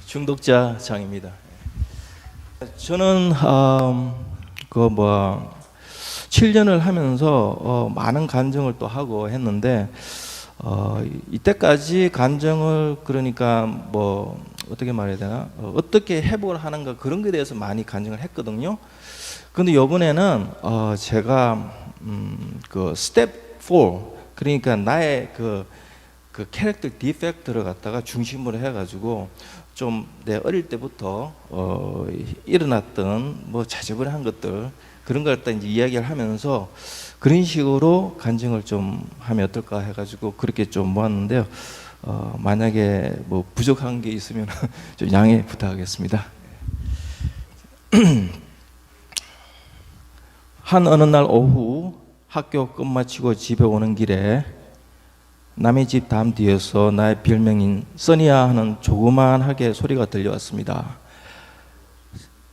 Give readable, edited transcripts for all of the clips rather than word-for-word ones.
중독자 장입니다. 저는 7년을 하면서 많은 간증을 또 하고 했는데 이때까지 간증을 그러니까 어떻게 말해야 되나 어떻게 회복을 하는가 그런 것에 대해서 많이 간증을 했거든요. 근데 이번에는 제가 그 스텝 4 그러니까 나의 그 캐릭터 디펙트를 갖다가 중심으로 해가지고 좀 내 어릴 때부터 일어났던 자제분한 것들 그런 걸 갖다 이제 이야기를 하면서 그런 식으로 간증을 좀 하면 어떨까 해가지고 그렇게 좀 모았는데요. 만약에 부족한 게 있으면 좀 양해 부탁하겠습니다. 한 어느 날 오후 학교 끝마치고 집에 오는 길에 남의 집 담 뒤에서 나의 별명인 써니야 하는 조그만하게 소리가 들려왔습니다.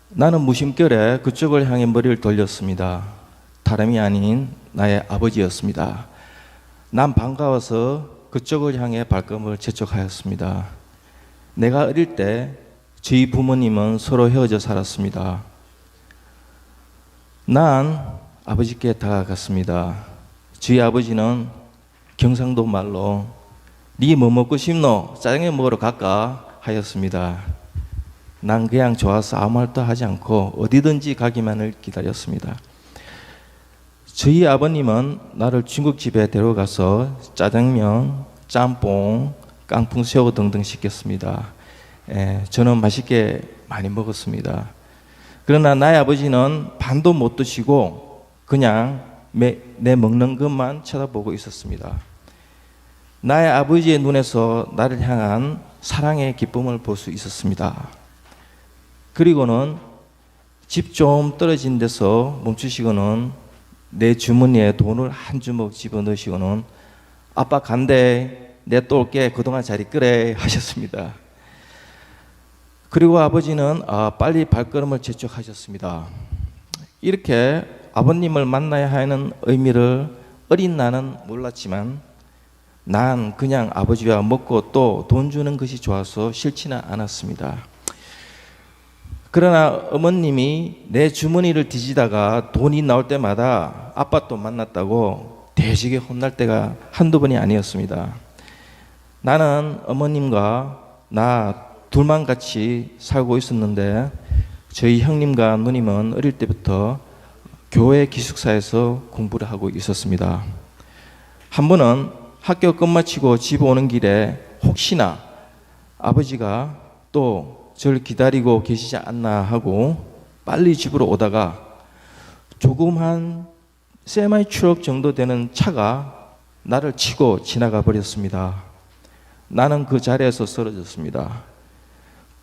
나는 무심결에 그쪽을 향해 머리를 돌렸습니다. 다름이 아닌 나의 아버지였습니다. 난 반가워서 그쪽을 향해 발걸음을 재촉하였습니다. 내가 어릴 때 저희 부모님은 서로 헤어져 살았습니다. 난 아버지께 다가갔습니다. 저희 아버지는 경상도 말로 니 뭐 먹고 싶노? 짜장면 먹으러 갈까? 하였습니다. 난 그냥 좋아서 아무 말도 하지 않고 어디든지 가기만을 기다렸습니다. 저희 아버님은 나를 중국집에 데려가서 짜장면, 짬뽕, 깡풍새우 등등 시켰습니다. 저는 맛있게 많이 먹었습니다. 그러나 나의 아버지는 반도 못 드시고 그냥 내 먹는 것만 쳐다보고 있었습니다. 나의 아버지의 눈에서 나를 향한 사랑의 기쁨을 볼 수 있었습니다. 그리고는 집 좀 떨어진 데서 멈추시고는 내 주머니에 돈을 한 주먹 집어넣으시고는 아빠 간대 내 또 올게 그동안 잘 있으래 하셨습니다. 그리고 아버지는 빨리 발걸음을 재촉하셨습니다. 이렇게 아버님을 만나야 하는 의미를 어린 나는 몰랐지만 난 그냥 아버지와 먹고 또 돈 주는 것이 좋아서 싫지는 않았습니다. 그러나 어머님이 내 주머니를 뒤지다가 돈이 나올 때마다 아빠 또 만났다고 대지게 혼날 때가 한두 번이 아니었습니다. 나는 어머님과 나 둘만 같이 살고 있었는데 저희 형님과 누님은 어릴 때부터 교회 기숙사에서 공부를 하고 있었습니다. 한 번은 학교 끝마치고 집 오는 길에 혹시나 아버지가 또 저를 기다리고 계시지 않나 하고 빨리 집으로 오다가 조그만 세마이 트럭 정도 되는 차가 나를 치고 지나가 버렸습니다. 나는 그 자리에서 쓰러졌습니다.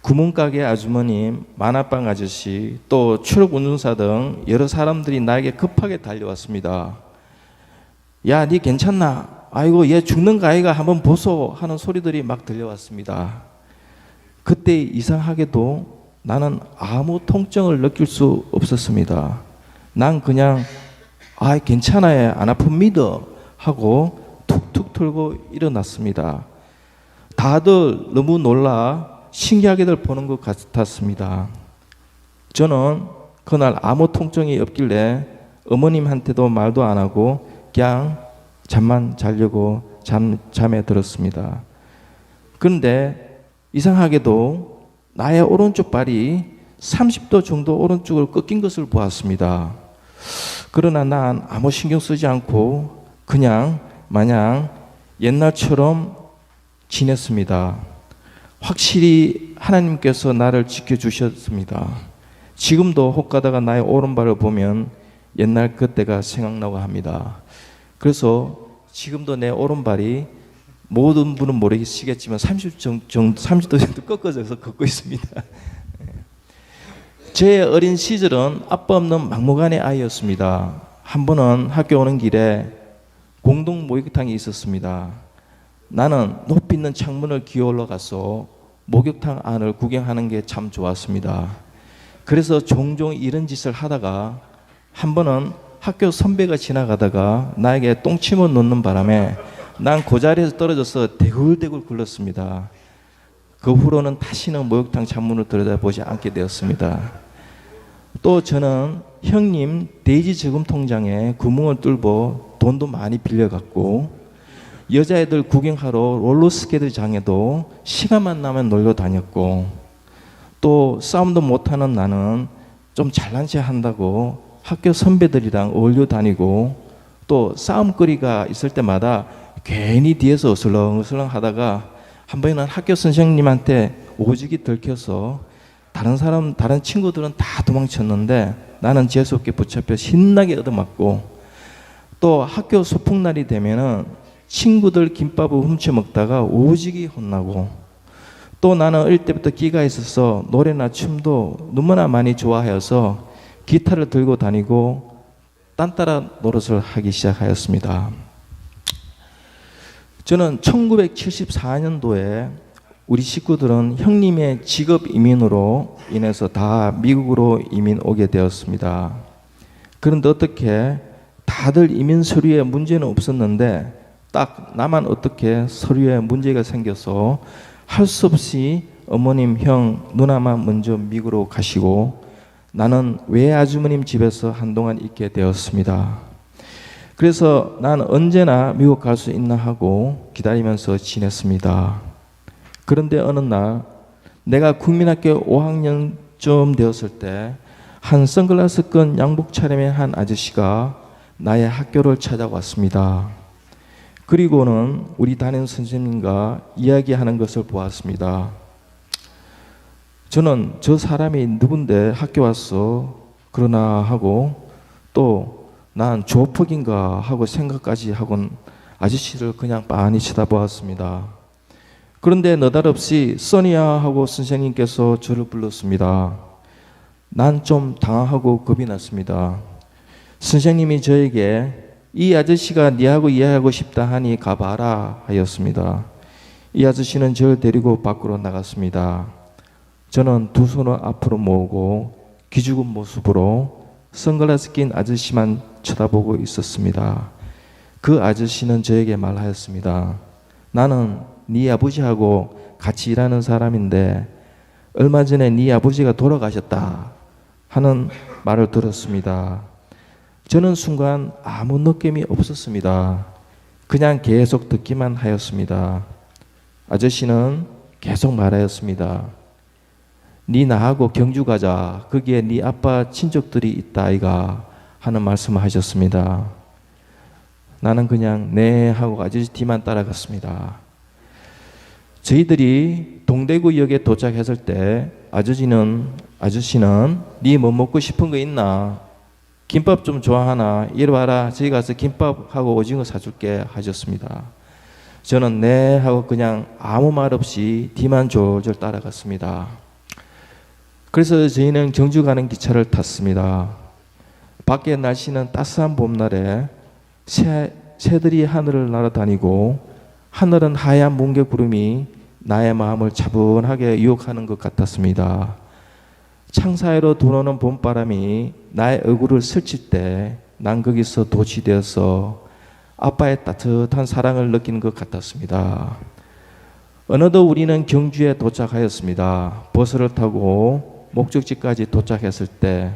구멍가게 아주머님, 만화방 아저씨, 또 트럭 운전사 등 여러 사람들이 나에게 급하게 달려왔습니다. 야, 니 괜찮나? 아이고, 얘 죽는 거 아이가 한번 보소 하는 소리들이 막 들려왔습니다. 그때 이상하게도 나는 아무 통증을 느낄 수 없었습니다. 난 그냥 괜찮아요, 안 아픕니다 하고 툭툭 털고 일어났습니다. 다들 너무 놀라 신기하게들 보는 것 같았습니다. 저는 그날 아무 통증이 없길래 어머님한테도 말도 안 하고 그냥 잠만 자려고 잠에 들었습니다. 그런데 이상하게도 나의 오른쪽 발이 30도 정도 오른쪽으로 꺾인 것을 보았습니다. 그러나 난 아무 신경 쓰지 않고 그냥 마냥 옛날처럼 지냈습니다. 확실히 하나님께서 나를 지켜주셨습니다. 지금도 혹 가다가 나의 오른발을 보면 옛날 그때가 생각나고 합니다. 그래서 지금도 내 오른발이 모든 분은 모르시겠지만 30도 정도 꺾어져서 걷고 있습니다. 제 어린 시절은 아빠 없는 막무가내 아이였습니다. 한 번은 학교 오는 길에 공동 목욕탕이 있었습니다. 나는 높이 있는 창문을 기어 올라가서 목욕탕 안을 구경하는 게 참 좋았습니다. 그래서 종종 이런 짓을 하다가 한 번은 학교 선배가 지나가다가 나에게 똥침을 놓는 바람에 난 그 자리에서 떨어져서 대굴대굴 굴렀습니다. 그 후로는 다시는 목욕탕 창문을 들여다보지 않게 되었습니다. 또 저는 형님 돼지 저금 통장에 구멍을 뚫고 돈도 많이 빌려갔고, 여자애들 구경하러 롤러스케이트장에도 시간만 나면 놀러 다녔고, 또 싸움도 못하는 나는 좀 잘난 체 한다고 학교 선배들이랑 어울려 다니고, 또 싸움거리가 있을 때마다 괜히 뒤에서 어슬렁어슬렁 하다가 한 번에는 학교 선생님한테 오직이 들켜서 다른 친구들은 다 도망쳤는데 나는 재수없게 붙잡혀 신나게 얻어맞고, 또 학교 소풍날이 되면은 친구들 김밥을 훔쳐 먹다가 오직이 혼나고, 또 나는 어릴 때부터 끼가 있어서 노래나 춤도 너무나 많이 좋아해서 기타를 들고 다니고 딴따라 노릇을 하기 시작하였습니다. 저는 1974년도에 우리 식구들은 형님의 직업 이민으로 인해서 다 미국으로 이민 오게 되었습니다. 그런데 어떻게 다들 이민 서류에 문제는 없었는데 딱 나만 어떻게 서류에 문제가 생겨서 할 수 없이 어머님, 형, 누나만 먼저 미국으로 가시고 나는 외아주머님 집에서 한동안 있게 되었습니다. 그래서 난 언제나 미국 갈 수 있나 하고 기다리면서 지냈습니다. 그런데 어느 날 내가 국민학교 5학년쯤 되었을 때 한 선글라스 끈 양복 차림의 한 아저씨가 나의 학교를 찾아왔습니다. 그리고는 우리 담임 선생님과 이야기하는 것을 보았습니다. 저는 저 사람이 누군데 학교 왔어 그러나 하고, 또 난 조폭인가 하고 생각까지 하곤 아저씨를 그냥 빤히 쳐다보았습니다. 그런데 느닷없이 써니야 하고 선생님께서 저를 불렀습니다. 난 좀 당황하고 겁이 났습니다. 선생님이 저에게 이 아저씨가 니하고 이야기하고 싶다 하니 가봐라 하였습니다. 이 아저씨는 저를 데리고 밖으로 나갔습니다. 저는 두 손을 앞으로 모으고 기죽은 모습으로 선글라스 낀 아저씨만 쳐다보고 있었습니다. 그 아저씨는 저에게 말하였습니다. 나는 네 아버지하고 같이 일하는 사람인데 얼마 전에 네 아버지가 돌아가셨다 하는 말을 들었습니다. 저는 순간 아무 느낌이 없었습니다. 그냥 계속 듣기만 하였습니다. 아저씨는 계속 말하였습니다. 네 나하고 경주 가자. 거기에 네 아빠 친척들이 있다 아이가 하는 말씀을 하셨습니다. 나는 그냥 네 하고 아저씨 뒤만 따라갔습니다. 저희들이 동대구역에 도착했을 때 아저씨는 네 뭐 먹고 싶은 거 있나? 김밥 좀 좋아하나? 이리 와라. 저희 가서 김밥하고 오징어 사줄게 하셨습니다. 저는 네 하고 그냥 아무 말 없이 뒤만 졸졸 따라갔습니다. 그래서 저희는 경주 가는 기차를 탔습니다. 밖에 날씨는 따스한 봄날에 새들이 하늘을 날아다니고 하늘은 하얀 뭉게 구름이 나의 마음을 차분하게 유혹하는 것 같았습니다. 창사이로 들어오는 봄바람이 나의 얼굴을 스칠 때 난 거기서 도취 되어서 아빠의 따뜻한 사랑을 느끼는 것 같았습니다. 어느덧 우리는 경주에 도착하였습니다. 버스를 타고 목적지까지 도착했을 때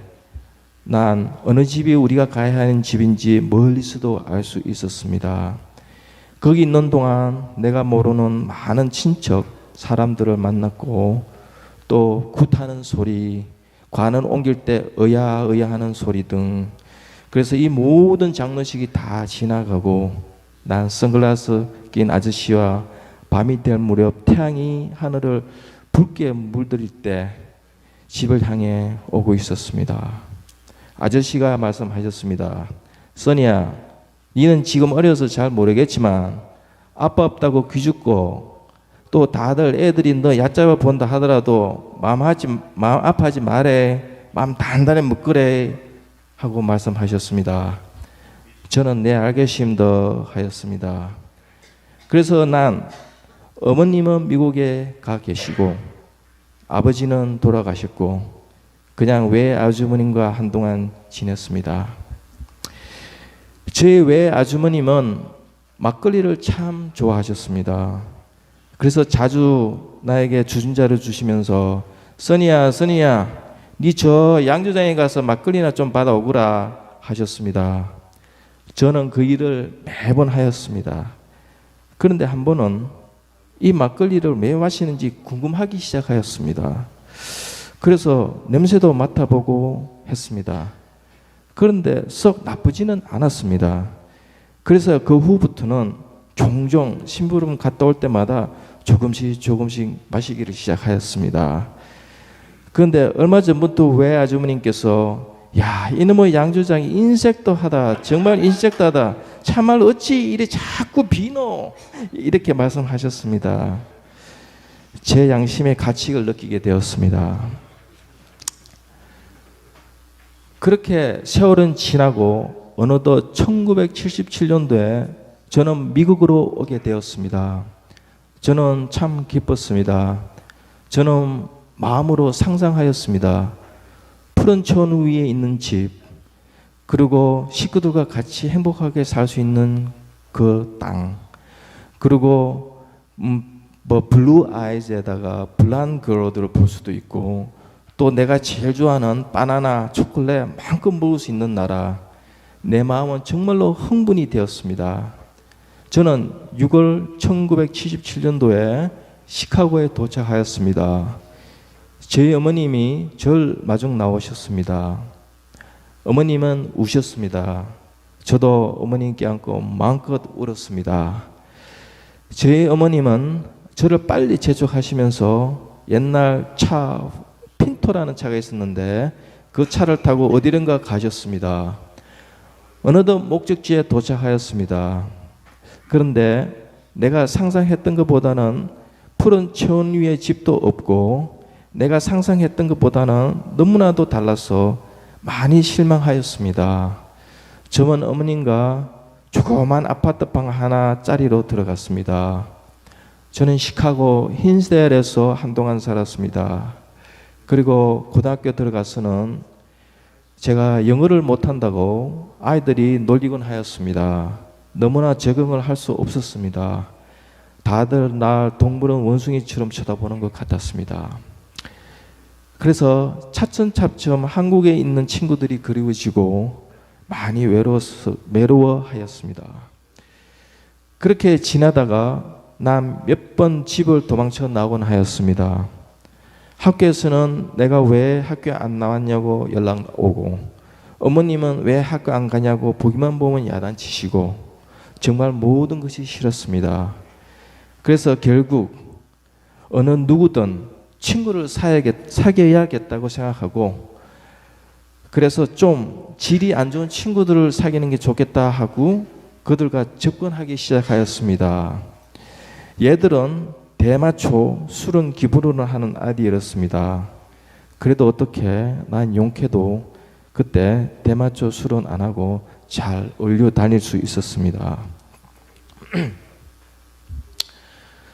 난 어느 집이 우리가 가야 하는 집인지 멀리서도 알 수 있었습니다. 거기 있는 동안 내가 모르는 많은 친척 사람들을 만났고, 또 굿하는 소리, 관을 옮길 때 의야 하는 소리 등, 그래서 이 모든 장례식이 다 지나가고 난 선글라스 낀 아저씨와 밤이 될 무렵 태양이 하늘을 붉게 물들일 때 집을 향해 오고 있었습니다. 아저씨가 말씀하셨습니다. 써니야, 니는 지금 어려서 잘 모르겠지만 아빠 없다고 귀죽고 또 다들 애들이 너 얕잡아 본다 하더라도 마음 아파하지 말해. 마음 단단히 묶으래 하고 말씀하셨습니다. 저는 네 알겠습니다 하였습니다. 그래서 난 어머님은 미국에 가 계시고 아버지는 돌아가셨고 그냥 외아주머님과 한동안 지냈습니다. 제 외아주머님은 막걸리를 참 좋아하셨습니다. 그래서 자주 나에게 주전자를 주시면서 써니야, 써니야, 니 저 양조장에 가서 막걸리나 좀 받아오거라 하셨습니다. 저는 그 일을 매번 하였습니다. 그런데 한 번은 이 막걸리를 왜 마시는지 궁금하기 시작하였습니다. 그래서 냄새도 맡아보고 했습니다. 그런데 썩 나쁘지는 않았습니다. 그래서 그 후부터는 종종 심부름 갔다 올 때마다 조금씩 마시기를 시작하였습니다. 그런데 얼마 전부터 외 아주머님께서 야, 이놈의 양조장이 인색도 하다, 정말 인색도 하다, 참말 어찌 이래 자꾸 비노, 이렇게 말씀하셨습니다. 제 양심의 가책을 느끼게 되었습니다. 그렇게 세월은 지나고 어느덧 1977년도에 저는 미국으로 오게 되었습니다. 저는 참 기뻤습니다. 저는 마음으로 상상하였습니다. 푸른 천 위에 있는 집, 그리고 식구들과 같이 행복하게 살 수 있는 그 땅, 그리고 블루 아이즈에다가 블란 그로드를 볼 수도 있고, 또 내가 제일 좋아하는 바나나, 초콜릿 마음껏 먹을 수 있는 나라. 내 마음은 정말로 흥분이 되었습니다. 저는 6월 1977년도에 시카고에 도착하였습니다. 저희 어머님이 절 마중 나오셨습니다. 어머님은 우셨습니다. 저도 어머님께 안고 마음껏 울었습니다. 저희 어머님은 저를 빨리 재촉하시면서 옛날 차 핀토라는 차가 있었는데 그 차를 타고 어디론가 가셨습니다. 어느덧 목적지에 도착하였습니다. 그런데 내가 상상했던 것보다는 푸른 천 위에 집도 없고 내가 상상했던 것보다는 너무나도 달라서 많이 실망하였습니다. 저는 어머님과 조그만 아파트방 하나짜리로 들어갔습니다. 저는 시카고 흰스데일에서 한동안 살았습니다. 그리고 고등학교 들어가서는 제가 영어를 못한다고 아이들이 놀리곤 하였습니다. 너무나 적응을 할 수 없었습니다. 다들 날 동물원 원숭이처럼 쳐다보는 것 같았습니다. 그래서 차츰차츰 한국에 있는 친구들이 그리워지고 많이 외로워하였습니다. 그렇게 지나다가 난 몇 번 집을 도망쳐 나오곤 하였습니다. 학교에서는 내가 왜 학교 안 나왔냐고 연락 오고, 어머님은 왜 학교 안 가냐고 보기만 보면 야단치시고, 정말 모든 것이 싫었습니다. 그래서 결국 어느 누구든 친구를 사귀어야겠다고 생각하고, 그래서 좀 질이 안 좋은 친구들을 사귀는 게 좋겠다 하고 그들과 접근하기 시작하였습니다. 얘들은 대마초, 술은 기부로는 하는 아이들이었습니다. 그래도 어떻게 난 용케도 그때 대마초, 술은 안 하고 잘 어울려 다닐 수 있었습니다.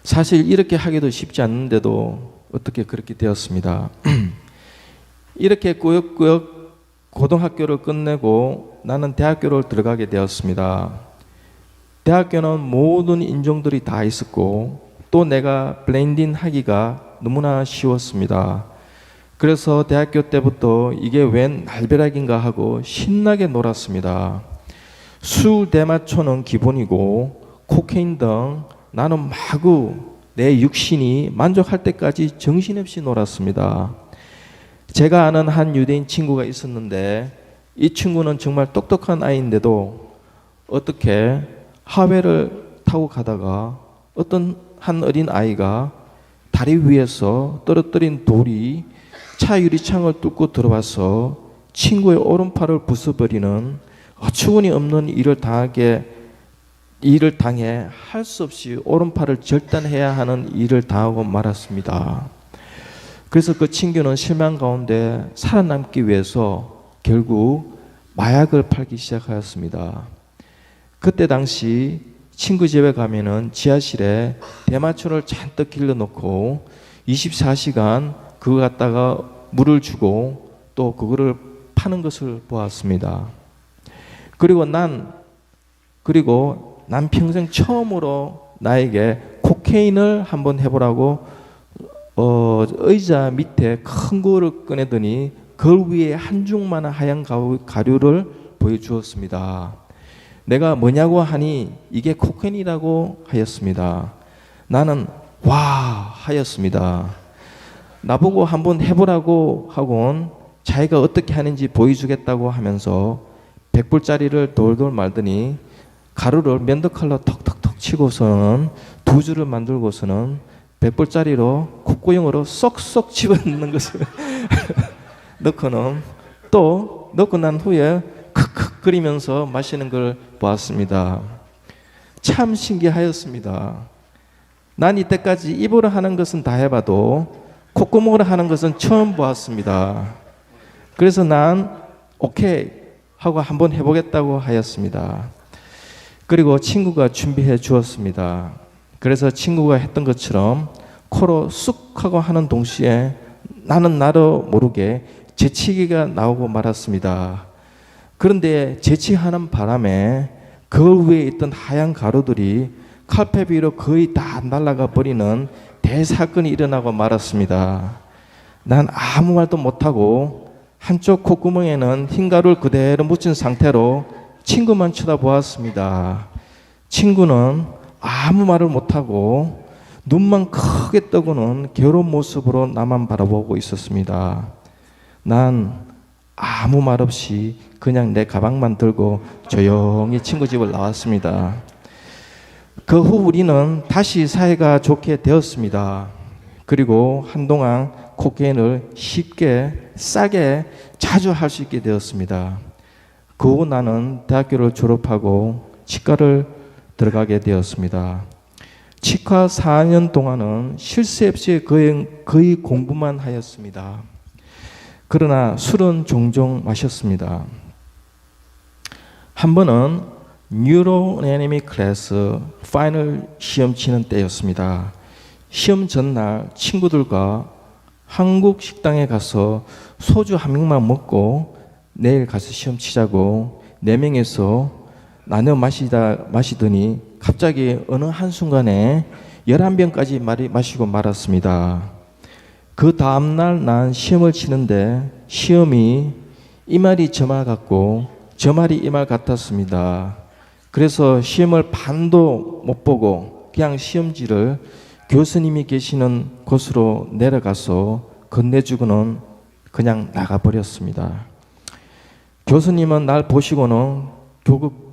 사실 이렇게 하기도 쉽지 않는데도 어떻게 그렇게 되었습니다. 이렇게 꾸역꾸역 고등학교를 끝내고 나는 대학교를 들어가게 되었습니다. 대학교는 모든 인종들이 다 있었고 또 내가 블렌딩 하기가 너무나 쉬웠습니다. 그래서 대학교 때부터 이게 웬 날벼락인가 하고 신나게 놀았습니다. 술, 대마초는 기본이고 코케인 등 나는 마구 내 육신이 만족할 때까지 정신없이 놀았습니다. 제가 아는 한 유대인 친구가 있었는데 이 친구는 정말 똑똑한 아이인데도 어떻게 하회를 타고 가다가 어떤 한 어린 아이가 다리 위에서 떨어뜨린 돌이 차 유리창을 뚫고 들어와서 친구의 오른팔을 부숴버리는 어처구니 없는 일을 당해 할 수 없이 오른팔을 절단해야 하는 일을 당하고 말았습니다. 그래서 그 친구는 실망 가운데 살아남기 위해서 결국 마약을 팔기 시작하였습니다. 그때 당시 친구 집에 가면은 지하실에 대마초를 잔뜩 길러놓고 24시간 그거 갖다가 물을 주고 또 그거를 파는 것을 보았습니다. 그리고 난 평생 처음으로 나에게 코케인을 한번 해보라고 의자 밑에 큰 거를 꺼내더니 그 위에 한 줌만한 하얀 가루를 보여주었습니다. 내가 뭐냐고 하니 이게 코케인이라고 하였습니다. 나는 와 하였습니다. 나보고 한번 해보라고 하곤 자기가 어떻게 하는지 보여주겠다고 하면서 100불짜리를 돌돌 말더니 가루를 면도칼로 톡톡톡 치고서는 두 줄을 만들고서는 100불짜리로 콧구멍으로 쏙쏙 집어넣는 것을 넣고는 또 넣고 난 후에 크크 끓이면서 마시는 걸 보았습니다. 참 신기하였습니다. 난 이때까지 입으로 하는 것은 다 해봐도 콧구멍으로 하는 것은 처음 보았습니다. 그래서 난 오케이 하고 한번 해보겠다고 하였습니다. 그리고 친구가 준비해 주었습니다. 그래서 친구가 했던 것처럼 코로 쑥 하고 하는 동시에 나는 나도 모르게 재치기가 나오고 말았습니다. 그런데 재치하는 바람에 그 위에 있던 하얀 가루들이 칼페 위로 거의 다 날아가 버리는 대사건이 일어나고 말았습니다. 난 아무 말도 못하고 한쪽 콧구멍에는 흰 가루를 그대로 묻힌 상태로 친구만 쳐다보았습니다. 친구는 아무 말을 못하고 눈만 크게 뜨고는 괴로운 모습으로 나만 바라보고 있었습니다. 난 아무 말 없이 그냥 내 가방만 들고 조용히 친구 집을 나왔습니다. 그 후 우리는 다시 사이가 좋게 되었습니다. 그리고 한동안 코케인을 쉽게 싸게 자주 할 수 있게 되었습니다. 그 후 나는 대학교를 졸업하고 치과를 들어가게 되었습니다. 치과 4년 동안은 쉴 새 없이 거의 공부만 하였습니다. 그러나 술은 종종 마셨습니다. 한 번은 뉴로애니미 클래스 파이널 시험 치는 때였습니다. 시험 전날 친구들과 한국 식당에 가서 소주 한 병만 먹고 내일 가서 시험 치자고 4명이서 나눠 마시더니 갑자기 어느 한순간에 11병까지 마시고 말았습니다. 그 다음날 난 시험을 치는데 시험이 이 말이 저 말 같고 저 말이 이 말 같았습니다. 그래서 시험을 반도 못 보고 그냥 시험지를 교수님이 계시는 곳으로 내려가서 건네주고는 그냥 나가버렸습니다. 교수님은 날 보시고는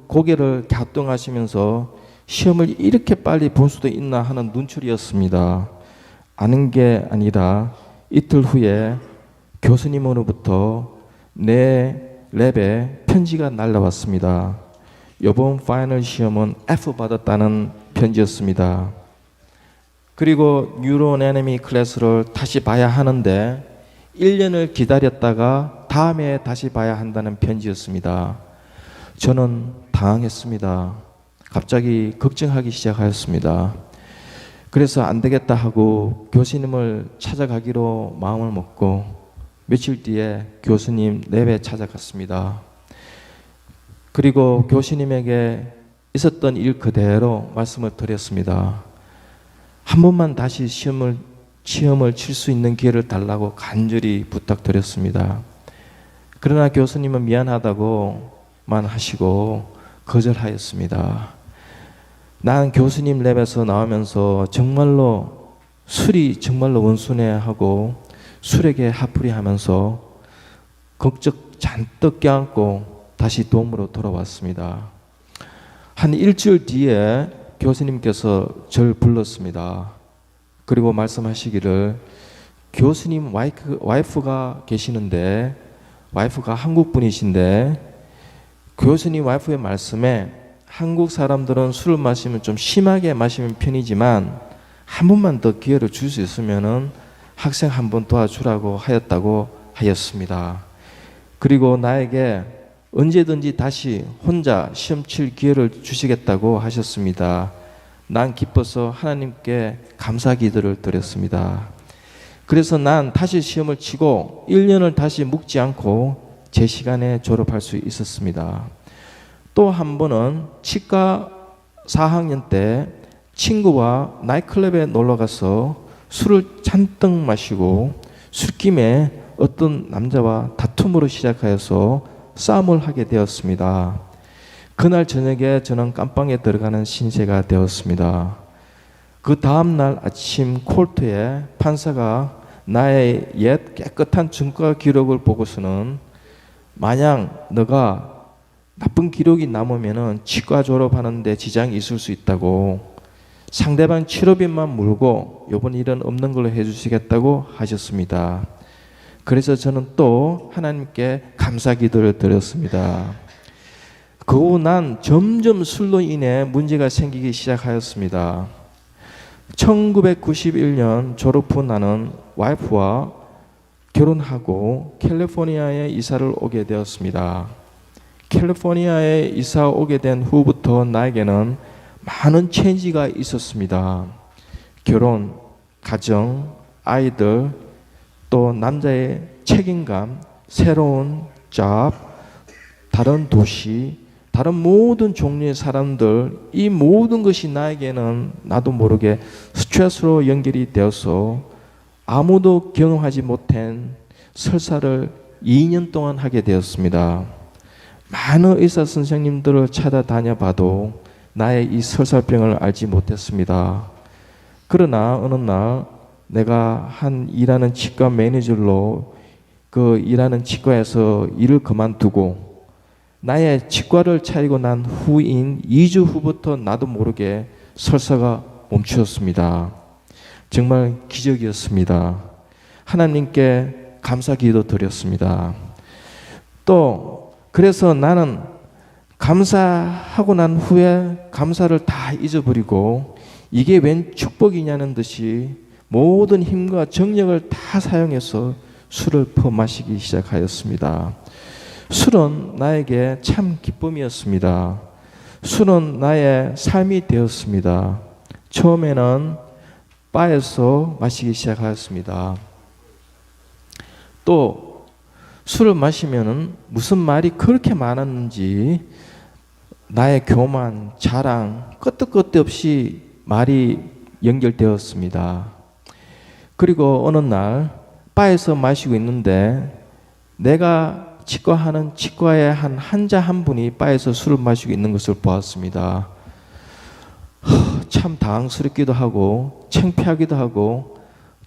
고개를 갸우뚱하시면서 시험을 이렇게 빨리 볼 수도 있나 하는 눈초리였습니다. 아는 게 아니라 이틀 후에 교수님으로부터 내 랩에 편지가 날라왔습니다. 이번 파이널 시험은 F 받았다는 편지였습니다. 그리고 뉴로애니미 클래스를 다시 봐야 하는데 1년을 기다렸다가 다음에 다시 봐야 한다는 편지였습니다. 저는 당황했습니다. 갑자기 걱정하기 시작하였습니다. 그래서 안 되겠다 하고 교수님을 찾아가기로 마음을 먹고 며칠 뒤에 교수님 랩에 찾아갔습니다. 그리고 교수님에게 있었던 일 그대로 말씀을 드렸습니다. 한 번만 다시 시험을 칠 수 있는 기회를 달라고 간절히 부탁드렸습니다. 그러나 교수님은 미안하다고만 하시고 거절하였습니다. 난 교수님 랩에서 나오면서 정말로 술이 정말로 원순해하고 술에게 하풀이하면서 걱정 잔뜩 껴안고 다시 도움으로 돌아왔습니다. 한 일주일 뒤에 교수님께서 저를 불렀습니다. 그리고 말씀하시기를 교수님 와이프가 계시는데 와이프가 한국 분이신데 교수님 와이프의 말씀에 한국 사람들은 술을 마시면 좀 심하게 마시는 편이지만 한 번만 더 기회를 줄 수 있으면은 학생 한 번 도와주라고 하였다고 하였습니다. 그리고 나에게 언제든지 다시 혼자 시험 칠 기회를 주시겠다고 하셨습니다. 난 기뻐서 하나님께 감사 기도를 드렸습니다. 그래서 난 다시 시험을 치고 1년을 다시 묵지 않고 제 시간에 졸업할 수 있었습니다. 또 한 번은 치과 4학년 때 친구와 나이트클럽에 놀러가서 술을 잔뜩 마시고 술김에 어떤 남자와 다툼으로 시작하여서 싸움을 하게 되었습니다. 그날 저녁에 저는 깜빵에 들어가는 신세가 되었습니다. 그 다음날 아침 콜트에 판사가 나의 옛 깨끗한 증거 기록을 보고서는 만약 너가 나쁜 기록이 남으면 치과 졸업하는데 지장이 있을 수 있다고 상대방 치료비만 물고 이번 일은 없는 걸로 해주시겠다고 하셨습니다. 그래서 저는 또 하나님께 감사 기도를 드렸습니다. 그 후 난 점점 술로 인해 문제가 생기기 시작하였습니다. 1991년 졸업 후 나는 와이프와 결혼하고 캘리포니아에 이사를 오게 되었습니다. 캘리포니아에 이사 오게 된 후부터 나에게는 많은 체인지가 있었습니다. 결혼, 가정, 아이들, 또 남자의 책임감, 새로운 잡, 다른 도시, 다른 모든 종류의 사람들, 이 모든 것이 나에게는 나도 모르게 스트레스로 연결이 되어서 아무도 경험하지 못한 설사를 2년 동안 하게 되었습니다. 많은 의사 선생님들을 찾아다녀 봐도 나의 이 설사병을 알지 못했습니다. 그러나 어느 날 내가 일하는 치과 매니저로 그 일하는 치과에서 일을 그만두고 나의 치과를 차리고 난 후인 2주 후부터 나도 모르게 설사가 멈추었습니다. 정말 기적이었습니다. 하나님께 감사 기도 드렸습니다. 또 그래서 나는 감사하고 난 후에 감사를 다 잊어버리고 이게 웬 축복이냐는 듯이 모든 힘과 정력을 다 사용해서 술을 퍼마시기 시작하였습니다. 술은 나에게 참 기쁨이었습니다. 술은 나의 삶이 되었습니다. 처음에는 바에서 마시기 시작하였습니다. 또 술을 마시면 무슨 말이 그렇게 많았는지 나의 교만, 자랑, 끝도 끝도 없이 말이 연결되었습니다. 그리고 어느 날 바에서 마시고 있는데 내가 치과하는 치과의 한 환자 한 분이 바에서 술을 마시고 있는 것을 보았습니다. 참 당황스럽기도 하고 창피하기도 하고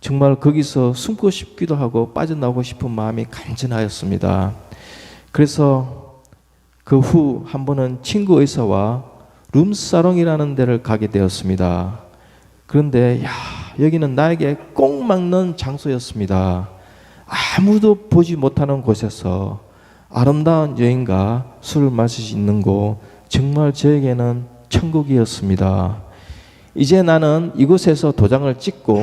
정말 거기서 숨고 싶기도 하고 빠져나오고 싶은 마음이 간절하였습니다. 그래서 그 후 한 번은 친구 의사와 룸사롱이라는 데를 가게 되었습니다. 그런데 여기는 나에게 꼭 맞는 장소였습니다. 아무도 보지 못하는 곳에서 아름다운 여인과 술을 마실 수 있는 곳, 정말 저에게는 천국이었습니다. 이제 나는 이곳에서 도장을 찍고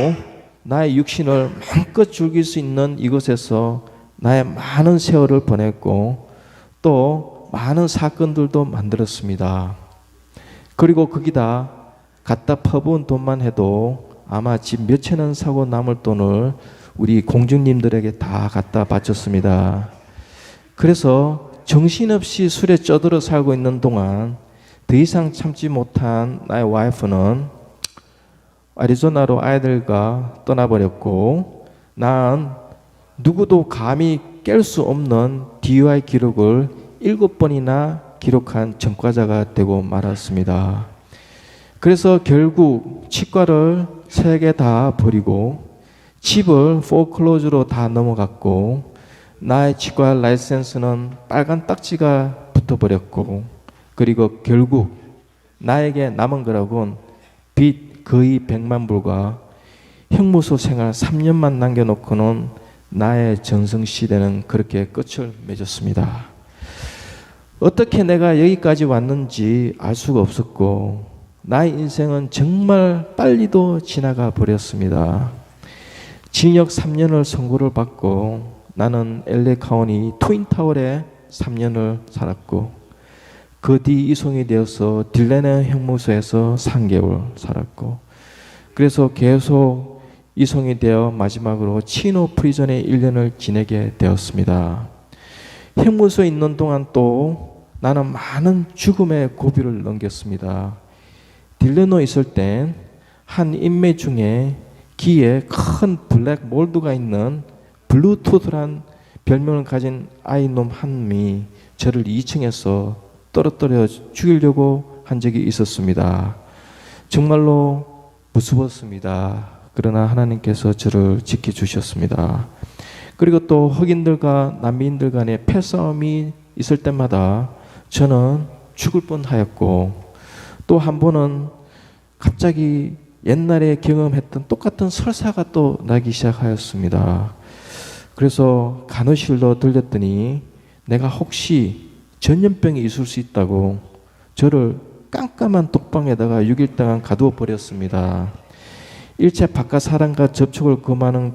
나의 육신을 마음껏 즐길 수 있는 이곳에서 나의 많은 세월을 보냈고 또 많은 사건들도 만들었습니다. 그리고 거기다 갖다 퍼부은 돈만 해도 아마 집 몇천 원 사고 남을 돈을 우리 공주님들에게 다 갖다 바쳤습니다. 그래서 정신없이 술에 쩌들어 살고 있는 동안 더 이상 참지 못한 나의 와이프는 애리조나로 아이들과 떠나버렸고 난 누구도 감히 깰 수 없는 DUI 기록을 7번이나 기록한 전과자가 되고 말았습니다. 그래서 결국 치과를 3개 다 버리고 집을 포클로즈로 다 넘어갔고 나의 치과 라이센스는 빨간 딱지가 붙어버렸고 그리고 결국 나에게 남은 거라고는 빚 거의 100만 불과 형무소 생활 3년만 남겨놓고는 나의 전성시대는 그렇게 끝을 맺었습니다. 어떻게 내가 여기까지 왔는지 알 수가 없었고 나의 인생은 정말 빨리도 지나가 버렸습니다. 징역 3년을 선고를 받고 나는 LA 카운티 트윈타월에 3년을 살았고 그 뒤 이송이 되어서 딜레네 형무소에서 3개월 살았고 그래서 계속 이송이 되어 마지막으로 치노 프리전에 1년을 지내게 되었습니다. 형무소에 있는 동안 또 나는 많은 죽음의 고비를 넘겼습니다. 딜레노에 있을 때 한 인맥 중에 귀에 큰 블랙 몰드가 있는 블루투스란 별명을 가진 아이놈 한 놈이 저를 2층에서 떨어뜨려 죽이려고 한 적이 있었습니다. 정말로 무서웠습니다. 그러나 하나님께서 저를 지켜주셨습니다. 그리고 또 흑인들과 남미인들 간의 패싸움이 있을 때마다 저는 죽을 뻔하였고, 또 한 번은 갑자기 옛날에 경험했던 똑같은 설사가 또 나기 시작하였습니다. 그래서 간호실로 들렸더니 내가 혹시 전염병이 있을 수 있다고 저를 깜깜한 독방에다가 6일 동안 가두어 버렸습니다. 일체 바깥 사람과 접촉을 금하는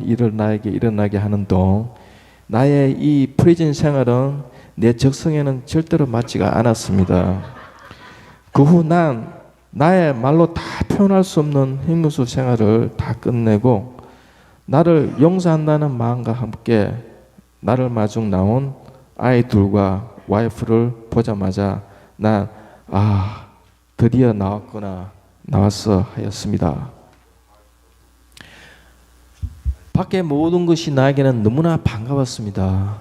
일을 나에게 일어나게 하는 동 나의 이 프리즌 생활은 내 적성에는 절대로 맞지가 않았습니다. 그 후 난 나의 말로 다 표현할 수 없는 행무수 생활을 다 끝내고 나를 용서한다는 마음과 함께 나를 마중 나온 아이 둘과 와이프를 보자마자 난 드디어 나왔어 하였습니다. 밖의 모든 것이 나에게는 너무나 반가웠습니다.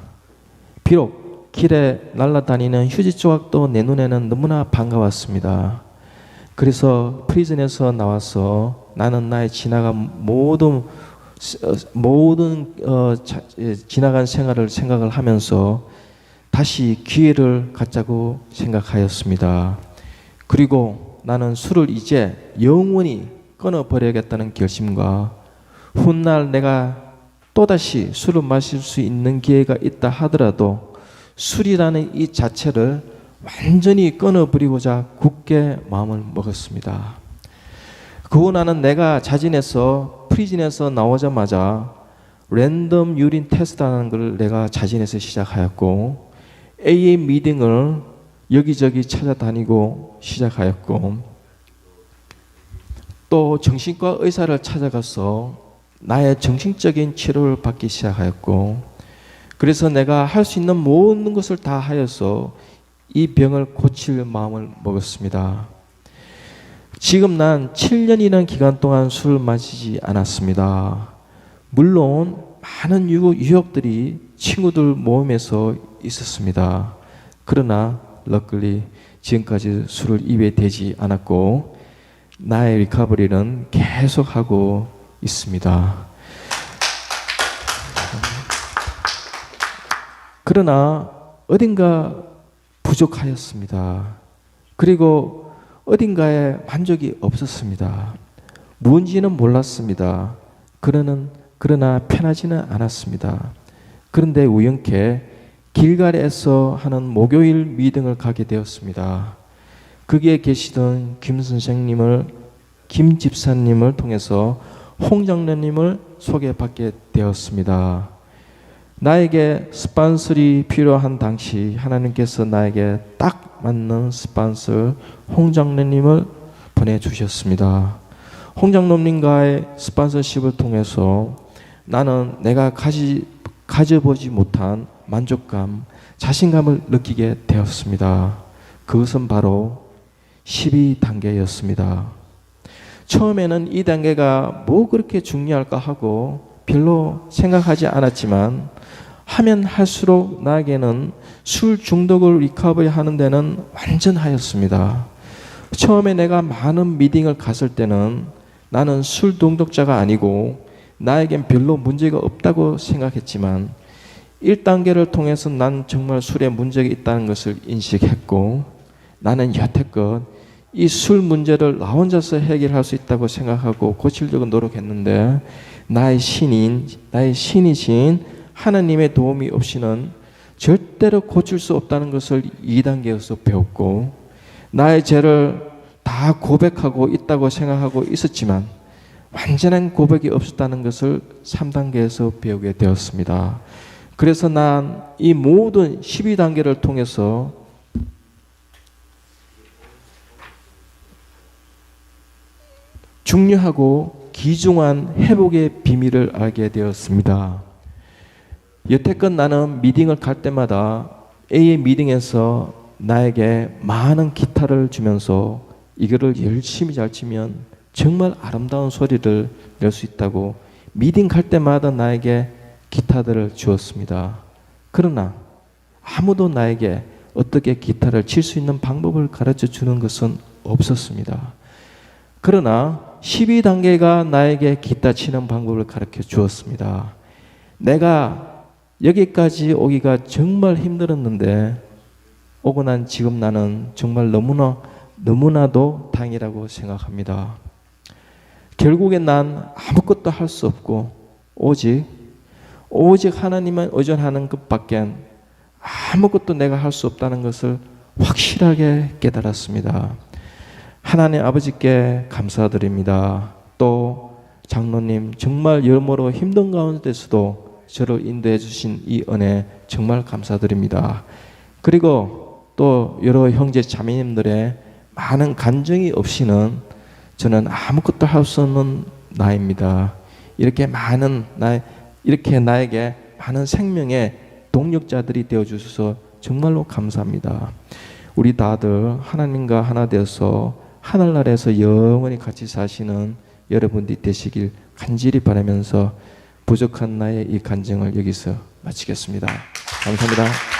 비록 길에 날아다니는 휴지 조각도 내 눈에는 너무나 반가웠습니다. 그래서 프리즌에서 나와서 나는 나의 지나간 모든 지나간 생활을 생각을 하면서 다시 기회를 갖자고 생각하였습니다. 그리고 나는 술을 이제 영원히 끊어버려야겠다는 결심과 훗날 내가 또다시 술을 마실 수 있는 기회가 있다 하더라도 술이라는 이 자체를 완전히 끊어버리고자 굳게 마음을 먹었습니다. 그 후 나는 내가 자진해서 프리즌에서 나오자마자 랜덤 유린 테스트하는 걸 내가 자진해서 시작하였고, AA 미팅을 여기저기 찾아다니고 시작하였고, 또 정신과 의사를 찾아가서 나의 정신적인 치료를 받기 시작하였고, 그래서 내가 할 수 있는 모든 것을 다 하여서 이 병을 고칠 마음을 먹었습니다. 지금 난 7년이라는 기간 동안 술을 마시지 않았습니다. 물론 많은 유혹들이 친구들 모임에서 있었습니다. 그러나 럭클리 지금까지 술을 입에 대지 않았고 나의 리커버리는 계속하고 있습니다. 그러나 어딘가 부족하였습니다. 그리고 어딘가에 만족이 없었습니다. 뭔지는 몰랐습니다. 그러나 편하지는 않았습니다. 그런데 우연케 길가에서 하는 목요일 미팅을 가게 되었습니다. 거기에 계시던 김 집사님을 통해서 홍 장로님을 소개받게 되었습니다. 나에게 스폰sor이 필요한 당시 하나님께서 나에게 딱 맞는 스폰서 홍 장로님을 보내주셨습니다. 홍 장로님과의 스폰서십을 통해서 나는 내가 가져보지 못한 만족감, 자신감을 느끼게 되었습니다. 그것은 바로 12단계였습니다. 처음에는 이 단계가 뭐 그렇게 중요할까 하고 별로 생각하지 않았지만 하면 할수록 나에게는 술 중독을 리커버리 하는 데는 완전하였습니다. 처음에 내가 많은 미팅을 갔을 때는 나는 술 중독자가 아니고 나에겐 별로 문제가 없다고 생각했지만 1단계를 통해서 난 정말 술에 문제가 있다는 것을 인식했고 나는 여태껏 이 술 문제를 나 혼자서 해결할 수 있다고 생각하고 고치려고 노력했는데 나의 신이신 하나님의 도움이 없이는 절대로 고칠 수 없다는 것을 2단계에서 배웠고 나의 죄를 다 고백하고 있다고 생각하고 있었지만 완전한 고백이 없었다는 것을 3단계에서 배우게 되었습니다. 그래서 난 이 모든 12단계를 통해서 중요하고 귀중한 회복의 비밀을 알게 되었습니다. 여태껏 나는 미팅을 갈 때마다 AA 미팅에서 나에게 많은 기타를 주면서 이거를 열심히 잘 치면 정말 아름다운 소리를 낼 수 있다고 미팅 갈 때마다 나에게 기타들을 주었습니다. 그러나 아무도 나에게 어떻게 기타를 칠 수 있는 방법을 가르쳐 주는 것은 없었습니다. 그러나 12단계가 나에게 기타 치는 방법을 가르쳐 주었습니다. 내가 여기까지 오기가 정말 힘들었는데 오고 난 지금 나는 정말 너무나도 다행이라고 생각합니다. 결국엔 난 아무것도 할 수 없고 오직 하나님만 의존하는 것밖엔 아무것도 내가 할 수 없다는 것을 확실하게 깨달았습니다. 하나님 아버지께 감사드립니다. 또 장로님 정말 여러모로 힘든 가운데서도 저를 인도해 주신 이 은혜 정말 감사드립니다. 그리고 또 여러 형제 자매님들의 많은 간증이 없이는 저는 아무것도 할 수 없는 나입니다. 이렇게 나에게 많은 생명의 동력자들이 되어 주셔서 정말로 감사합니다. 우리 다들 하나님과 하나 되어서 하늘나라에서 영원히 같이 사시는 여러분들이 되시길 간절히 바라면서 부족한 나의 이 간증을 여기서 마치겠습니다. 감사합니다.